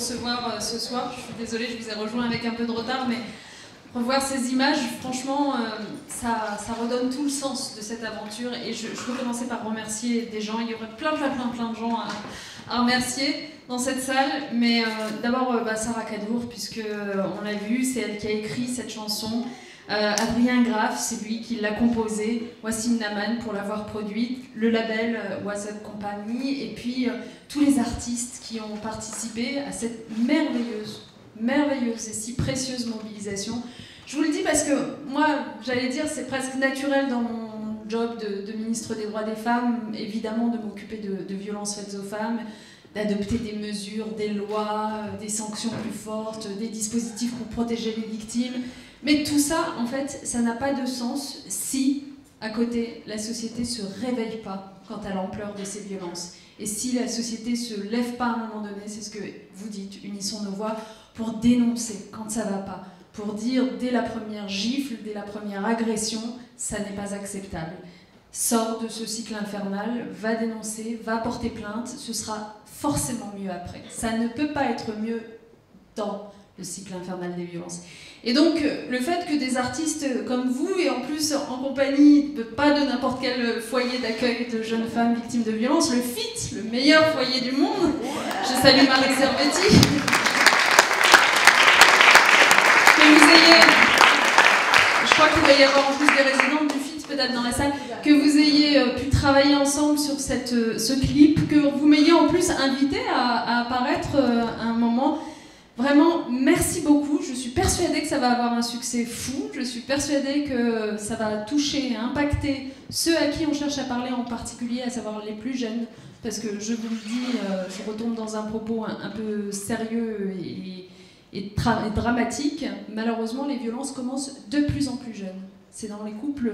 recevoir ce soir. Je suis désolée, je vous ai rejoint avec un peu de retard, mais revoir ces images, franchement, ça redonne tout le sens de cette aventure. Et je veux commencer par remercier des gens. Il y aurait plein de gens à remercier dans cette salle. Mais d'abord, Sarah Kadour, puisqu'on l'a vu, c'est elle qui a écrit cette chanson. Adrien Graff, c'est lui qui l'a composée. Wassim Naman pour l'avoir produite. Le label Was Up Company. Et puis tous les artistes qui ont participé à cette merveilleuse et si précieuse mobilisation. Je vous le dis parce que moi, j'allais dire, c'est presque naturel dans mon job de ministre des droits des femmes, évidemment, de m'occuper de violences faites aux femmes, d'adopter des mesures, des lois, des sanctions plus fortes, des dispositifs pour protéger les victimes. Mais tout ça, en fait, ça n'a pas de sens si, à côté, la société ne se réveille pas quant à l'ampleur de ces violences. Et si la société ne se lève pas à un moment donné, c'est ce que vous dites, unissons nos voix, pour dénoncer quand ça ne va pas, pour dire dès la première gifle, dès la première agression, ça n'est pas acceptable. Sors de ce cycle infernal, va dénoncer, va porter plainte, ce sera forcément mieux après. Ça ne peut pas être mieux dans le cycle infernal des violences. Et donc, le fait que des artistes comme vous, et en plus en compagnie pas de n'importe quel foyer d'accueil de jeunes femmes victimes de violences, le FIT, le meilleur foyer du monde, je salue Marie Servetti, que vous ayez, je crois qu'il doit y avoir en plus des résidentes du FIT peut-être dans la salle, que vous ayez pu travailler ensemble sur ce clip, que vous m'ayez en plus invité à apparaître à un moment. Vraiment, merci beaucoup. Je suis persuadée que ça va avoir un succès fou. Je suis persuadée que ça va toucher et impacter ceux à qui on cherche à parler en particulier, à savoir les plus jeunes. Parce que je vous le dis, je retombe dans un propos un peu sérieux et dramatique. Malheureusement, les violences commencent de plus en plus jeunes. C'est dans les couples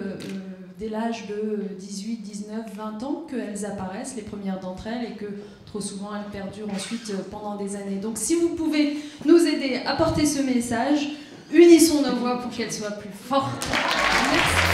dès l'âge de 18, 19, 20 ans qu'elles apparaissent, les premières d'entre elles, et que trop souvent elles perdurent ensuite pendant des années. Donc si vous pouvez nous aider à porter ce message, unissons nos voix pour qu'elles soient plus fortes. Merci.